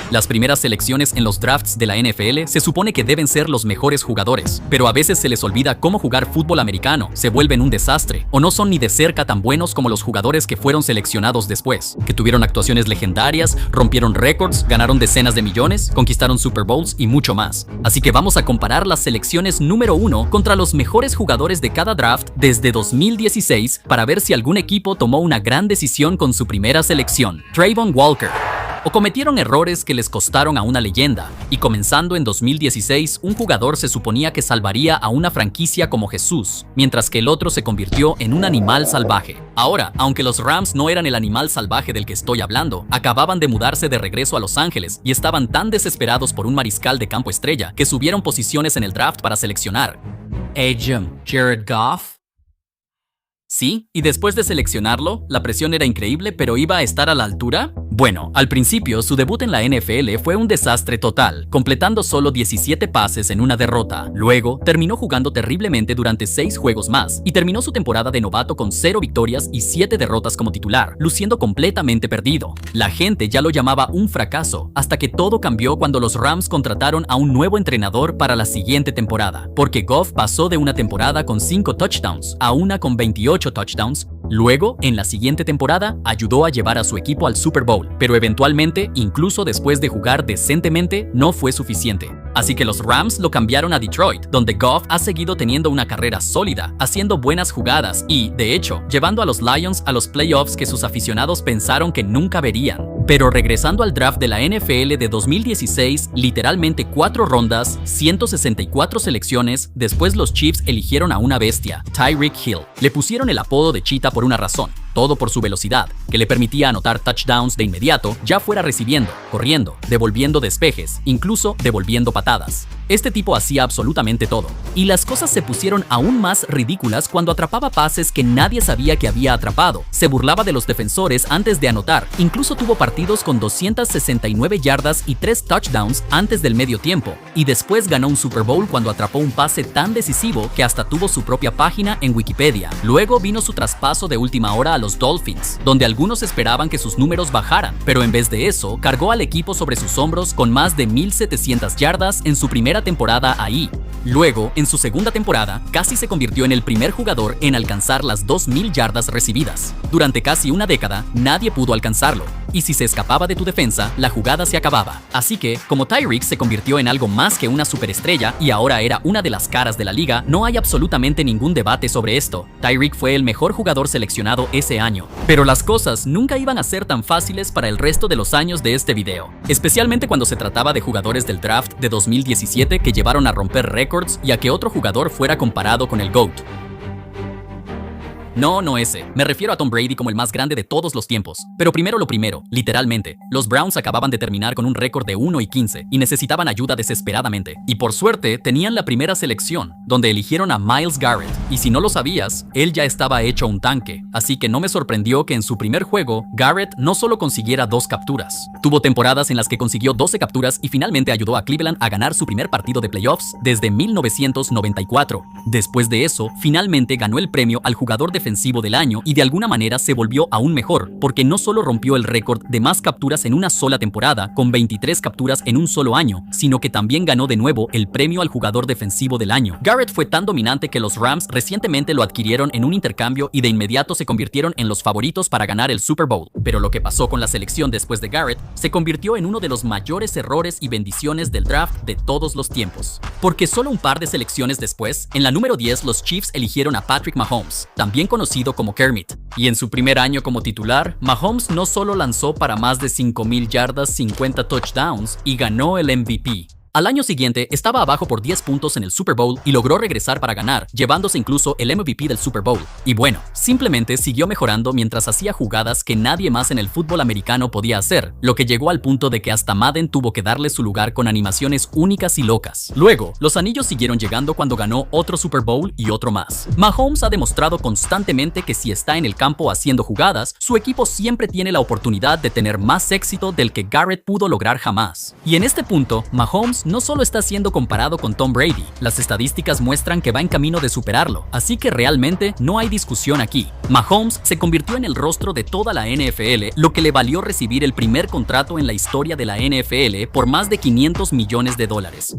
Las primeras selecciones en los drafts de la NFL se supone que deben ser los mejores jugadores, pero a veces se les olvida cómo jugar fútbol americano, se vuelven un desastre, o no son ni de cerca tan buenos como los jugadores que fueron seleccionados después, que tuvieron actuaciones legendarias, rompieron récords, ganaron decenas de millones, conquistaron Super Bowls y mucho más. Así que vamos a comparar las selecciones número 1 contra los mejores jugadores de cada draft desde 2016 para ver si algún equipo tomó una gran decisión con su primera selección, Travon Walker, o cometieron errores que les costaron a una leyenda. Y comenzando en 2016, un jugador se suponía que salvaría a una franquicia como Jesús, mientras que el otro se convirtió en un animal salvaje. Ahora, aunque los Rams no eran el animal salvaje del que estoy hablando, acababan de mudarse de regreso a Los Ángeles y estaban tan desesperados por un mariscal de campo estrella que subieron posiciones en el draft para seleccionar. Jared Goff. Sí, y después de seleccionarlo, la presión era increíble, pero ¿iba a estar a la altura? Bueno, al principio su debut en la NFL fue un desastre total, completando solo 17 pases en una derrota. Luego, terminó jugando terriblemente durante 6 juegos más y terminó su temporada de novato con 0 victorias y 7 derrotas como titular, luciendo completamente perdido. La gente ya lo llamaba un fracaso, hasta que todo cambió cuando los Rams contrataron a un nuevo entrenador para la siguiente temporada, porque Goff pasó de una temporada con 5 touchdowns a una con 28 touchdowns. Luego, en la siguiente temporada, ayudó a llevar a su equipo al Super Bowl, pero eventualmente, incluso después de jugar decentemente, no fue suficiente. Así que los Rams lo cambiaron a Detroit, donde Goff ha seguido teniendo una carrera sólida, haciendo buenas jugadas y, de hecho, llevando a los Lions a los playoffs que sus aficionados pensaron que nunca verían. Pero regresando al draft de la NFL de 2016, literalmente 4 rondas, 164 selecciones, después los Chiefs eligieron a una bestia, Tyreek Hill. Le pusieron el apodo de Cheetah por una razón, todo por su velocidad, que le permitía anotar touchdowns de inmediato, ya fuera recibiendo, corriendo, devolviendo despejes, incluso devolviendo patadas. Este tipo hacía absolutamente todo. Y las cosas se pusieron aún más ridículas cuando atrapaba pases que nadie sabía que había atrapado. Se burlaba de los defensores antes de anotar. Incluso tuvo partidos con 269 yardas y 3 touchdowns antes del medio tiempo. Y después ganó un Super Bowl cuando atrapó un pase tan decisivo que hasta tuvo su propia página en Wikipedia. Luego vino su traspaso de última hora a los Dolphins, donde algunos esperaban que sus números bajaran, pero en vez de eso, cargó al equipo sobre sus hombros con más de 1,700 yardas en su primera temporada ahí. Luego, en su segunda temporada, casi se convirtió en el primer jugador en alcanzar las 2,000 yardas recibidas. Durante casi una década, nadie pudo alcanzarlo, y si se escapaba de tu defensa, la jugada se acababa. Así que, como Tyreek se convirtió en algo más que una superestrella y ahora era una de las caras de la liga, no hay absolutamente ningún debate sobre esto. Tyreek fue el mejor jugador seleccionado ese año. Pero las cosas nunca iban a ser tan fáciles para el resto de los años de este video, especialmente cuando se trataba de jugadores del draft de 2017 que llevaron a romper récords y a que otro jugador fuera comparado con el GOAT. No ese. Me refiero a Tom Brady como el más grande de todos los tiempos. Pero primero lo primero, literalmente. Los Browns acababan de terminar con un récord de 1-15 y necesitaban ayuda desesperadamente. Y por suerte, tenían la primera selección, donde eligieron a Myles Garrett. Y si no lo sabías, él ya estaba hecho un tanque. Así que no me sorprendió que en su primer juego, Garrett no solo consiguiera 2 capturas. Tuvo temporadas en las que consiguió 12 capturas y finalmente ayudó a Cleveland a ganar su primer partido de playoffs desde 1994. Después de eso, finalmente ganó el premio al jugador defensivo del año y de alguna manera se volvió aún mejor, porque no solo rompió el récord de más capturas en una sola temporada, con 23 capturas en un solo año, sino que también ganó de nuevo el premio al jugador defensivo del año. Garrett fue tan dominante que los Rams recientemente lo adquirieron en un intercambio y de inmediato se convirtieron en los favoritos para ganar el Super Bowl. Pero lo que pasó con la selección después de Garrett se convirtió en uno de los mayores errores y bendiciones del draft de todos los tiempos. Porque solo un par de selecciones después, en la número 10 los Chiefs eligieron a Patrick Mahomes, también conocido como Kermit. Y en su primer año como titular, Mahomes no solo lanzó para más de 5,000 yardas, 50 touchdowns y ganó el MVP. Al año siguiente, estaba abajo por 10 puntos en el Super Bowl y logró regresar para ganar, llevándose incluso el MVP del Super Bowl. Y bueno, simplemente siguió mejorando mientras hacía jugadas que nadie más en el fútbol americano podía hacer, lo que llegó al punto de que hasta Madden tuvo que darle su lugar con animaciones únicas y locas. Luego, los anillos siguieron llegando cuando ganó otro Super Bowl y otro más. Mahomes ha demostrado constantemente que si está en el campo haciendo jugadas, su equipo siempre tiene la oportunidad de tener más éxito del que Garrett pudo lograr jamás. Y en este punto, Mahomes no solo está siendo comparado con Tom Brady, las estadísticas muestran que va en camino de superarlo, así que realmente no hay discusión aquí. Mahomes se convirtió en el rostro de toda la NFL, lo que le valió recibir el primer contrato en la historia de la NFL por más de $500 millones,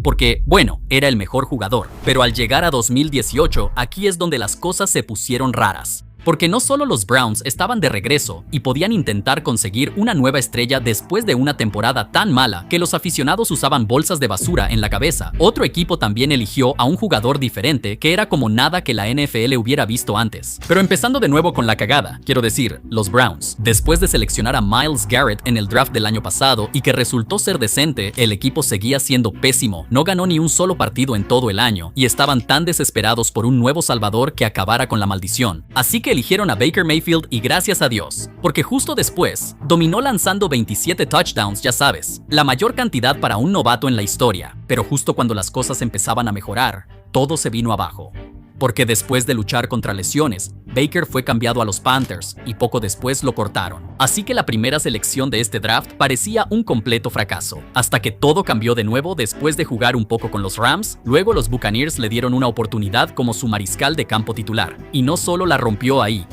porque, bueno, era el mejor jugador. Pero al llegar a 2018, aquí es donde las cosas se pusieron raras. Porque no solo los Browns estaban de regreso y podían intentar conseguir una nueva estrella después de una temporada tan mala que los aficionados usaban bolsas de basura en la cabeza. Otro equipo también eligió a un jugador diferente que era como nada que la NFL hubiera visto antes. Pero empezando de nuevo con la cagada, quiero decir, los Browns. Después de seleccionar a Myles Garrett en el draft del año pasado y que resultó ser decente, el equipo seguía siendo pésimo, no ganó ni un solo partido en todo el año y estaban tan desesperados por un nuevo salvador que acabara con la maldición. Así que eligieron a Baker Mayfield y gracias a Dios, porque justo después dominó lanzando 27 touchdowns, ya sabes, la mayor cantidad para un novato en la historia. Pero justo cuando las cosas empezaban a mejorar, todo se vino abajo. Porque después de luchar contra lesiones, Baker fue cambiado a los Panthers y poco después lo cortaron. Así que la primera selección de este draft parecía un completo fracaso, hasta que todo cambió de nuevo después de jugar un poco con los Rams. Luego los Buccaneers le dieron una oportunidad como su mariscal de campo titular. Y no solo la rompió ahí,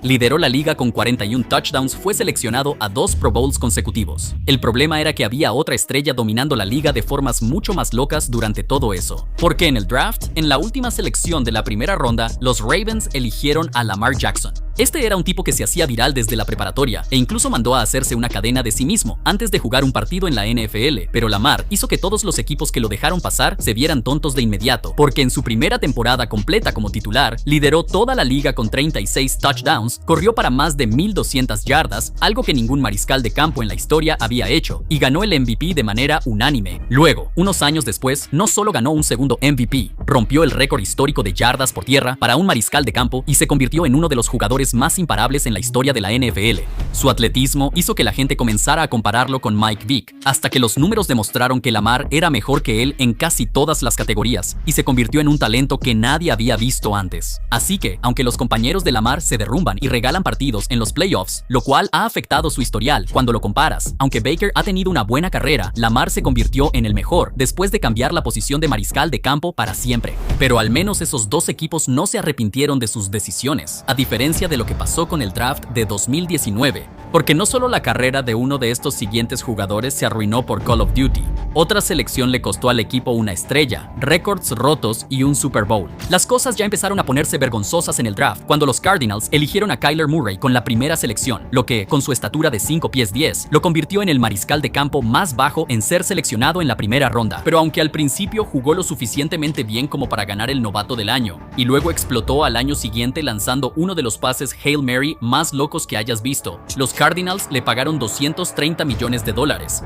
lideró la liga con 41 touchdowns, fue seleccionado a 2 Pro Bowls consecutivos. El problema era que había otra estrella dominando la liga de formas mucho más locas durante todo eso. Porque en el draft, en la última selección de la primera ronda, los Ravens eligieron a Lamar Jackson. Este era un tipo que se hacía viral desde la preparatoria e incluso mandó a hacerse una cadena de sí mismo antes de jugar un partido en la NFL, pero Lamar hizo que todos los equipos que lo dejaron pasar se vieran tontos de inmediato, porque en su primera temporada completa como titular, lideró toda la liga con 36 touchdowns, corrió para más de 1,200 yardas, algo que ningún mariscal de campo en la historia había hecho, y ganó el MVP de manera unánime. Luego, unos años después, no solo ganó un segundo MVP, rompió el récord histórico de yardas por tierra para un mariscal de campo y se convirtió en uno de los jugadores más imparables en la historia de la NFL. Su atletismo hizo que la gente comenzara a compararlo con Mike Vick, hasta que los números demostraron que Lamar era mejor que él en casi todas las categorías y se convirtió en un talento que nadie había visto antes. Así que, aunque los compañeros de Lamar se derrumban y regalan partidos en los playoffs, lo cual ha afectado su historial cuando lo comparas, aunque Baker ha tenido una buena carrera, Lamar se convirtió en el mejor después de cambiar la posición de mariscal de campo para siempre. Pero al menos esos dos equipos no se arrepintieron de sus decisiones, a diferencia de lo que pasó con el draft de 2019, porque no solo la carrera de uno de estos siguientes jugadores se arruinó por Call of Duty, otra selección le costó al equipo una estrella, récords rotos y un Super Bowl. Las cosas ya empezaron a ponerse vergonzosas en el draft cuando los Cardinals eligieron a Kyler Murray con la primera selección, lo que, con su estatura de 5 pies 10, lo convirtió en el mariscal de campo más bajo en ser seleccionado en la primera ronda. Pero aunque al principio jugó lo suficientemente bien como para ganar el novato del año, y luego explotó al año siguiente lanzando uno de los pases Hail Mary más locos que hayas visto, los Cardinals le pagaron $230 millones,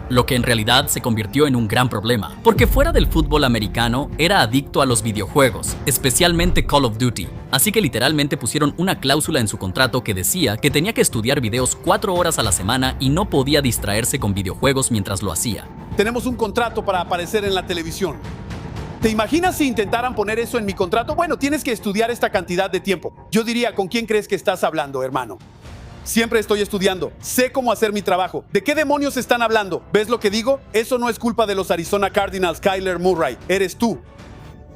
lo que en realidad se convirtió en un gran problema, porque fuera del fútbol americano era adicto a los videojuegos, especialmente Call of Duty, así que literalmente pusieron una cláusula en su contrato que decía que tenía que estudiar videos 4 horas a la semana y no podía distraerse con videojuegos mientras lo hacía. Tenemos un contrato para aparecer en la televisión. ¿Te imaginas si intentaran poner eso en mi contrato? Bueno, tienes que estudiar esta cantidad de tiempo. Yo diría, ¿con quién crees que estás hablando, hermano? Siempre estoy estudiando. Sé cómo hacer mi trabajo. ¿De qué demonios están hablando? ¿Ves lo que digo? Eso no es culpa de los Arizona Cardinals, Kyler Murray. Eres tú.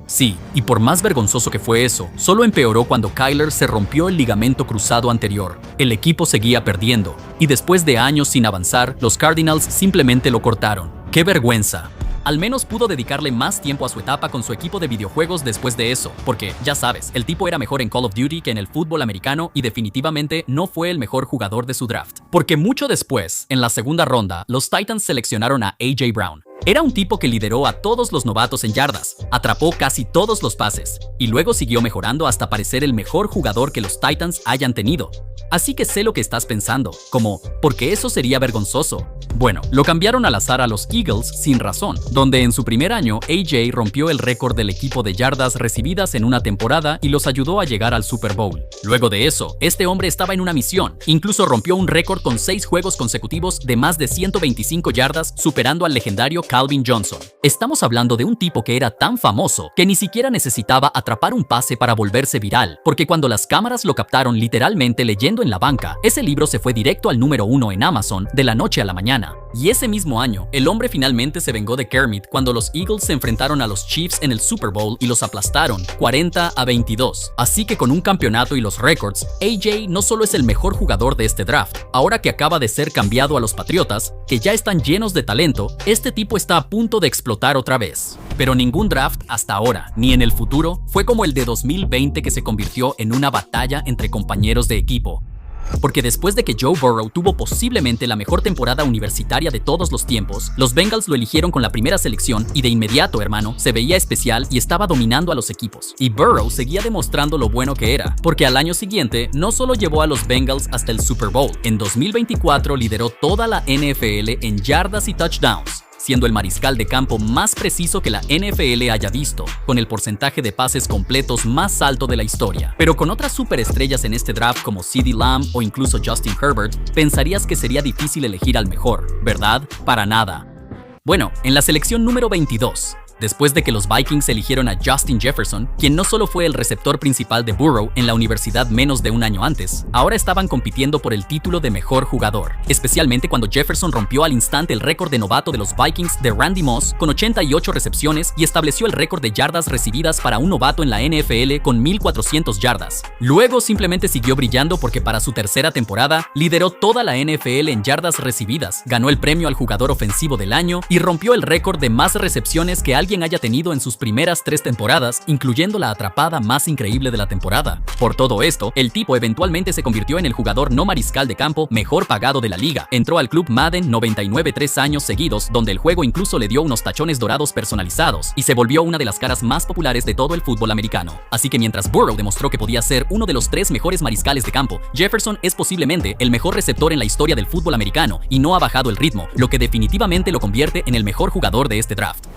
Sí, y por más vergonzoso que fue eso, solo empeoró cuando Kyler se rompió el ligamento cruzado anterior. El equipo seguía perdiendo, y después de años sin avanzar, los Cardinals simplemente lo cortaron. ¡Qué vergüenza! Al menos pudo dedicarle más tiempo a su etapa con su equipo de videojuegos después de eso, porque, ya sabes, el tipo era mejor en Call of Duty que en el fútbol americano y definitivamente no fue el mejor jugador de su draft. Porque mucho después, en la segunda ronda, los Titans seleccionaron a A.J. Brown. Era un tipo que lideró a todos los novatos en yardas, atrapó casi todos los pases, y luego siguió mejorando hasta parecer el mejor jugador que los Titans hayan tenido. Así que sé lo que estás pensando, como, ¿por qué eso sería vergonzoso? Bueno, lo cambiaron al azar a los Eagles sin razón, donde en su primer año AJ rompió el récord del equipo de yardas recibidas en una temporada y los ayudó a llegar al Super Bowl. Luego de eso, este hombre estaba en una misión, incluso rompió un récord con 6 juegos consecutivos de más de 125 yardas, superando al legendario Calvin Johnson. Estamos hablando de un tipo que era tan famoso que ni siquiera necesitaba atrapar un pase para volverse viral, porque cuando las cámaras lo captaron literalmente leyendo en la banca, ese libro se fue directo al número 1 en Amazon de la noche a la mañana. americana. Y ese mismo año, el hombre finalmente se vengó de Kermit cuando los Eagles se enfrentaron a los Chiefs en el Super Bowl y los aplastaron 40-22. Así que con un campeonato y los récords, AJ no solo es el mejor jugador de este draft, ahora que acaba de ser cambiado a los Patriotas, que ya están llenos de talento, este tipo está a punto de explotar otra vez. Pero ningún draft hasta ahora, ni en el futuro, fue como el de 2020 que se convirtió en una batalla entre compañeros de equipo. Porque después de que Joe Burrow tuvo posiblemente la mejor temporada universitaria de todos los tiempos, los Bengals lo eligieron con la primera selección y de inmediato, hermano, se veía especial y estaba dominando a los equipos. Y Burrow seguía demostrando lo bueno que era, porque al año siguiente no solo llevó a los Bengals hasta el Super Bowl, en 2024 lideró toda la NFL en yardas y touchdowns, siendo el mariscal de campo más preciso que la NFL haya visto, con el porcentaje de pases completos más alto de la historia. Pero con otras superestrellas en este draft como CeeDee Lamb o incluso Justin Herbert, pensarías que sería difícil elegir al mejor, ¿verdad? Para nada. Bueno, en la selección número 22, después de que los Vikings eligieron a Justin Jefferson, quien no solo fue el receptor principal de Burrow en la universidad menos de un año antes, ahora estaban compitiendo por el título de mejor jugador, especialmente cuando Jefferson rompió al instante el récord de novato de los Vikings de Randy Moss con 88 recepciones y estableció el récord de yardas recibidas para un novato en la NFL con 1,400 yardas. Luego simplemente siguió brillando porque para su tercera temporada lideró toda la NFL en yardas recibidas, ganó el premio al jugador ofensivo del año y rompió el récord de más recepciones que alguien haya tenido en sus primeras 3 temporadas, incluyendo la atrapada más increíble de la temporada. Por todo esto, el tipo eventualmente se convirtió en el jugador no mariscal de campo mejor pagado de la liga. Entró al club Madden 99 3 años seguidos, donde el juego incluso le dio unos tachones dorados personalizados, y se volvió una de las caras más populares de todo el fútbol americano. Así que mientras Burrow demostró que podía ser uno de los 3 mejores mariscales de campo, Jefferson es posiblemente el mejor receptor en la historia del fútbol americano y no ha bajado el ritmo, lo que definitivamente lo convierte en el mejor jugador de este draft.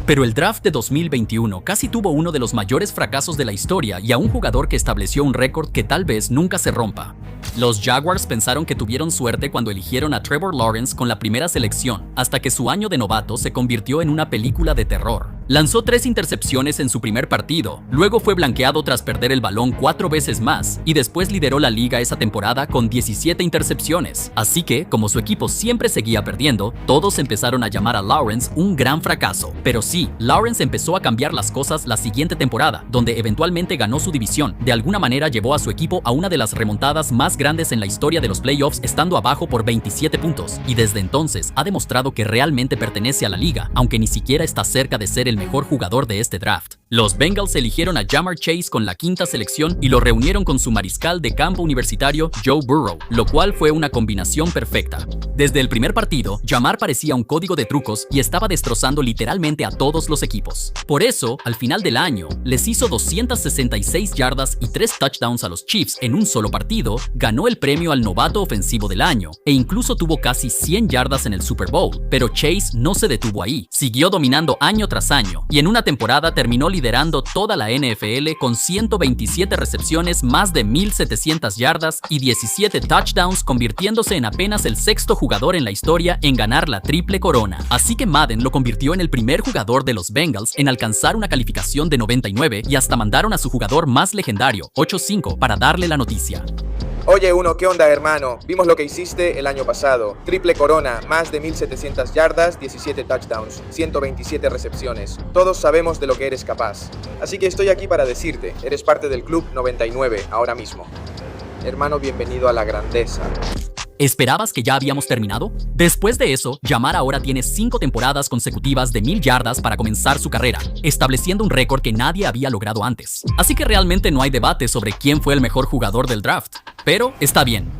Pero el draft de 2021 casi tuvo uno de los mayores fracasos de la historia y a un jugador que estableció un récord que tal vez nunca se rompa. Los Jaguars pensaron que tuvieron suerte cuando eligieron a Trevor Lawrence con la primera selección, hasta que su año de novato se convirtió en una película de terror. Lanzó 3 intercepciones en su primer partido, luego fue blanqueado tras perder el balón 4 veces más y después lideró la liga esa temporada con 17 intercepciones. Así que, como su equipo siempre seguía perdiendo, todos empezaron a llamar a Lawrence un gran fracaso. Pero sí, Lawrence empezó a cambiar las cosas la siguiente temporada, donde eventualmente ganó su división. De alguna manera llevó a su equipo a una de las remontadas más grandes en la historia de los playoffs, estando abajo por 27 puntos. Y desde entonces ha demostrado que realmente pertenece a la liga, aunque ni siquiera está cerca de ser el mejor jugador de este draft. Los Bengals eligieron a Ja'Marr Chase con la 5ª selección y lo reunieron con su mariscal de campo universitario Joe Burrow, lo cual fue una combinación perfecta. Desde el primer partido, Ja'Marr parecía un código de trucos y estaba destrozando literalmente a todos los equipos. Por eso, al final del año, les hizo 266 yardas y 3 touchdowns a los Chiefs en un solo partido, ganó el premio al novato ofensivo del año e incluso tuvo casi 100 yardas en el Super Bowl. Pero Chase no se detuvo ahí, siguió dominando año tras año y en una temporada terminó liderando toda la NFL con 127 recepciones, más de 1,700 yardas y 17 touchdowns, convirtiéndose en apenas el 6º jugador en la historia en ganar la triple corona. Así que Madden lo convirtió en el primer jugador de los Bengals en alcanzar una calificación de 99 y hasta mandaron a su jugador más legendario, 8-5, para darle la noticia. Oye, ¿qué onda, hermano? Vimos lo que hiciste el año pasado. Triple corona, más de 1,700 yardas, 17 touchdowns, 127 recepciones. Todos sabemos de lo que eres capaz. Así que estoy aquí para decirte, eres parte del Club 99 ahora mismo. Hermano, bienvenido a la grandeza. ¿Esperabas que ya habíamos terminado? Después de eso, Ja'Marr ahora tiene 5 temporadas consecutivas de 1,000 yardas para comenzar su carrera, estableciendo un récord que nadie había logrado antes. Así que realmente no hay debate sobre quién fue el mejor jugador del draft. Pero está bien.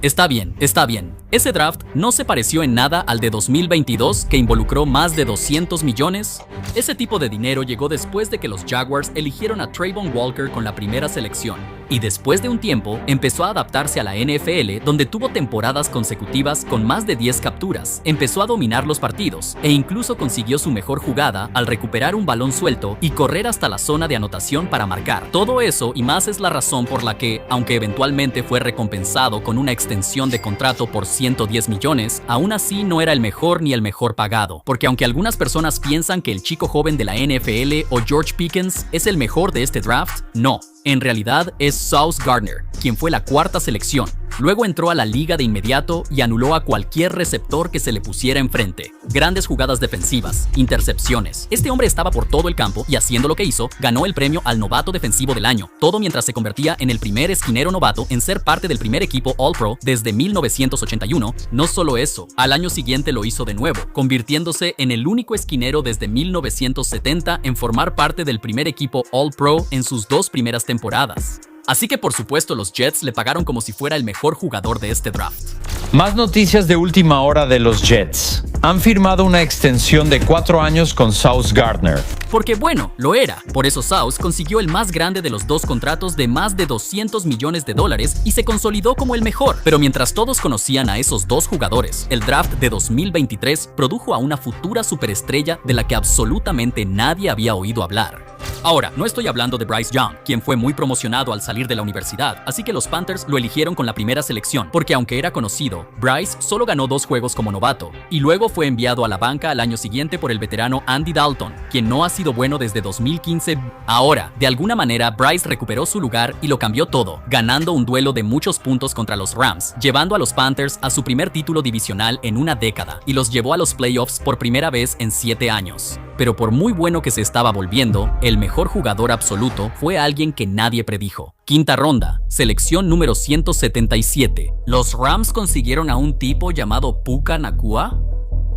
Ese draft no se pareció en nada al de 2022, que involucró más de 200 millones. Ese tipo de dinero llegó después de que los Jaguars eligieron a Trayvon Walker con la primera selección. Y después de un tiempo, empezó a adaptarse a la NFL, donde tuvo temporadas consecutivas con más de 10 capturas. Empezó a dominar los partidos e incluso consiguió su mejor jugada al recuperar un balón suelto y correr hasta la zona de anotación para marcar. Todo eso y más es la razón por la que, aunque eventualmente fue recompensado con una extensión de contrato por 110 millones, aún así no era el mejor ni el mejor pagado. Porque aunque algunas personas piensan que el chico joven de la NFL o George Pickens es el mejor de este draft, no. En realidad es Sauce Gardner, quien fue la cuarta selección. Luego entró a la liga de inmediato y anuló a cualquier receptor que se le pusiera enfrente. Grandes jugadas defensivas, intercepciones. Este hombre estaba por todo el campo y haciendo lo que hizo, ganó el premio al novato defensivo del año. Todo mientras se convertía en el primer esquinero novato en ser parte del primer equipo All-Pro desde 1981. No solo eso, al año siguiente lo hizo de nuevo, convirtiéndose en el único esquinero desde 1970 en formar parte del primer equipo All-Pro en sus 2 primeras temporadas. Así que por supuesto los Jets le pagaron como si fuera el mejor jugador de este draft. Más noticias de última hora de los Jets. Han firmado una extensión de 4 años con Sauce Gardner. Porque bueno, lo era. Por eso Sauce consiguió el más grande de los 2 contratos de más de $200 millones y se consolidó como el mejor. Pero mientras todos conocían a esos 2 jugadores, el draft de 2023 produjo a una futura superestrella de la que absolutamente nadie había oído hablar. Ahora, no estoy hablando de Bryce Young, quien fue muy promocionado al salir de la universidad, así que los Panthers lo eligieron con la primera selección, porque aunque era conocido, Bryce solo ganó 2 juegos como novato, y luego fue enviado a la banca al año siguiente por el veterano Andy Dalton, quien no ha sido bueno desde 2015. Ahora, de alguna manera, Bryce recuperó su lugar y lo cambió todo, ganando un duelo de muchos puntos contra los Rams, llevando a los Panthers a su primer título divisional en una década, y los llevó a los playoffs por primera vez en 7 años. Pero por muy bueno que se estaba volviendo, el mejor jugador absoluto fue alguien que nadie predijo. Quinta ronda, selección número 177. ¿Los Rams consiguieron a un tipo llamado Puka Nacua?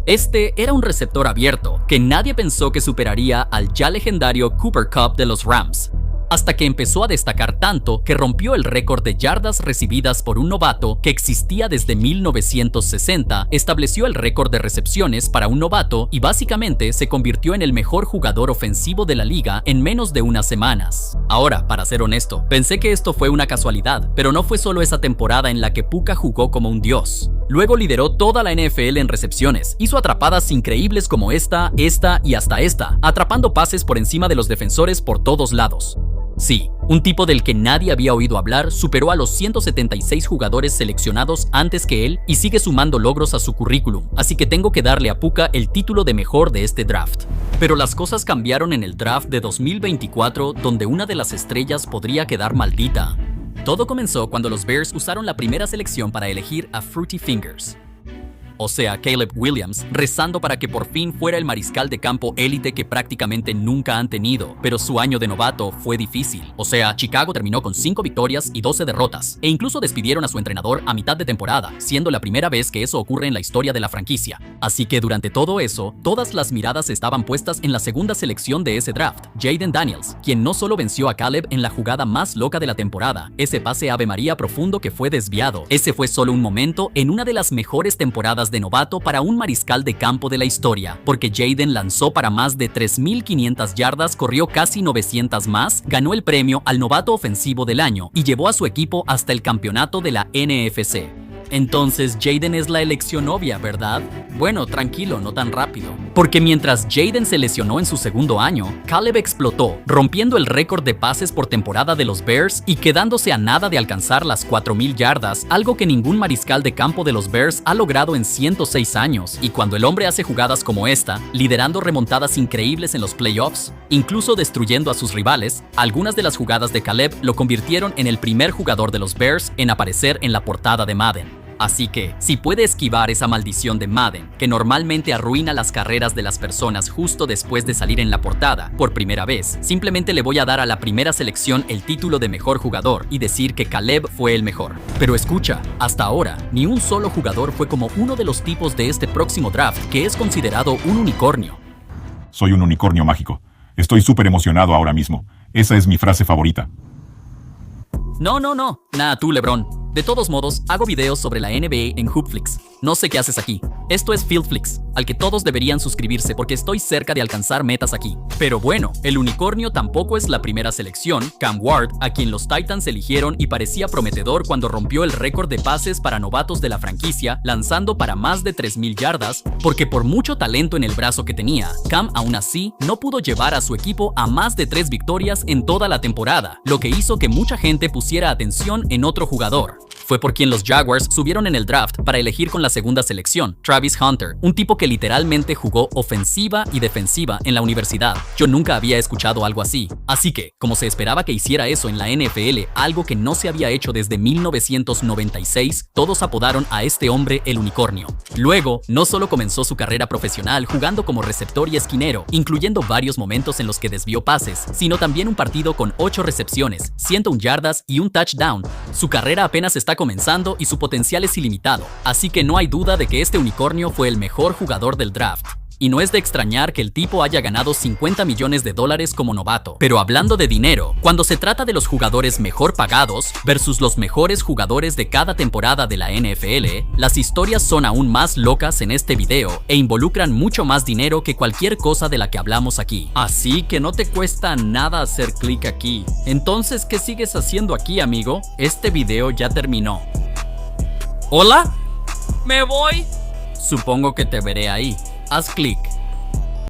Este era un receptor abierto que nadie pensó que superaría al ya legendario Cooper Kupp de los Rams, hasta que empezó a destacar tanto que rompió el récord de yardas recibidas por un novato que existía desde 1960, estableció el récord de recepciones para un novato y básicamente se convirtió en el mejor jugador ofensivo de la liga en menos de unas semanas. Ahora, para ser honesto, pensé que esto fue una casualidad, pero no fue solo esa temporada en la que Puka jugó como un dios. Luego lideró toda la NFL en recepciones, hizo atrapadas increíbles como esta y hasta esta, atrapando pases por encima de los defensores por todos lados. Sí, un tipo del que nadie había oído hablar superó a los 176 jugadores seleccionados antes que él y sigue sumando logros a su currículum, así que tengo que darle a Puka el título de mejor de este draft. Pero las cosas cambiaron en el draft de 2024, donde una de las estrellas podría quedar maldita. Todo comenzó cuando los Bears usaron la primera selección para elegir a Fruity Fingers, o sea, Caleb Williams, rezando para que por fin fuera el mariscal de campo élite que prácticamente nunca han tenido. Pero su año de novato fue difícil. O sea, Chicago terminó con 5 victorias y 12 derrotas, e incluso despidieron a su entrenador a mitad de temporada, siendo la primera vez que eso ocurre en la historia de la franquicia. Así que durante todo eso, todas las miradas estaban puestas en la segunda selección de ese draft, Jayden Daniels, quien no solo venció a Caleb en la jugada más loca de la temporada, ese pase Ave María profundo que fue desviado. Ese fue solo un momento en una de las mejores temporadas de novato para un mariscal de campo de la historia, porque Jayden lanzó para más de 3.500 yardas, corrió casi 900 más, ganó el premio al novato ofensivo del año y llevó a su equipo hasta el campeonato de la NFC. Entonces Jayden es la elección obvia, ¿verdad? Bueno, tranquilo, no tan rápido. Porque mientras Jayden se lesionó en su segundo año, Caleb explotó, rompiendo el récord de pases por temporada de los Bears y quedándose a nada de alcanzar las 4.000 yardas, algo que ningún mariscal de campo de los Bears ha logrado en 106 años. Y cuando el hombre hace jugadas como esta, liderando remontadas increíbles en los playoffs, incluso destruyendo a sus rivales, algunas de las jugadas de Caleb lo convirtieron en el primer jugador de los Bears en aparecer en la portada de Madden. Así que, si puede esquivar esa maldición de Madden, que normalmente arruina las carreras de las personas justo después de salir en la portada, por primera vez, simplemente le voy a dar a la primera selección el título de mejor jugador y decir que Caleb fue el mejor. Pero escucha, hasta ahora, ni un solo jugador fue como uno de los tipos de este próximo draft, que es considerado un unicornio. Soy un unicornio mágico. Estoy súper emocionado ahora mismo. Esa es mi frase favorita. No. Nada tú, LeBron. De todos modos, hago videos sobre la NBA en Hoopflix. No sé qué haces aquí. Esto es Fieldflix, al que todos deberían suscribirse porque estoy cerca de alcanzar metas aquí. Pero bueno, el unicornio tampoco es la primera selección, Cam Ward, a quien los Titans eligieron y parecía prometedor cuando rompió el récord de pases para novatos de la franquicia, lanzando para más de 3.000 yardas, porque por mucho talento en el brazo que tenía, Cam aún así no pudo llevar a su equipo a más de 3 victorias en toda la temporada, lo que hizo que mucha gente pusiera atención en otro jugador. fue por quien los Jaguars subieron en el draft para elegir con la segunda selección, Travis Hunter, un tipo que literalmente jugó ofensiva y defensiva en la universidad. Yo nunca había escuchado algo así. Así que, como se esperaba que hiciera eso en la NFL, algo que no se había hecho desde 1996, todos apodaron a este hombre el unicornio. Luego, no solo comenzó su carrera profesional jugando como receptor y esquinero, incluyendo varios momentos en los que desvió pases, sino también un partido con 8 recepciones, 101 yardas y un touchdown. Su carrera apenas está comenzando y su potencial es ilimitado, así que no hay duda de que este unicornio fue el mejor jugador del draft. Y no es de extrañar que el tipo haya ganado $50 millones como novato. Pero hablando de dinero, cuando se trata de los jugadores mejor pagados versus los mejores jugadores de cada temporada de la NFL, las historias son aún más locas en este video e involucran mucho más dinero que cualquier cosa de la que hablamos aquí. Así que no te cuesta nada hacer clic aquí. Entonces, ¿qué sigues haciendo aquí, amigo? Este video ya terminó. ¿Hola? ¿Me voy? Supongo que te veré ahí. Haz clic.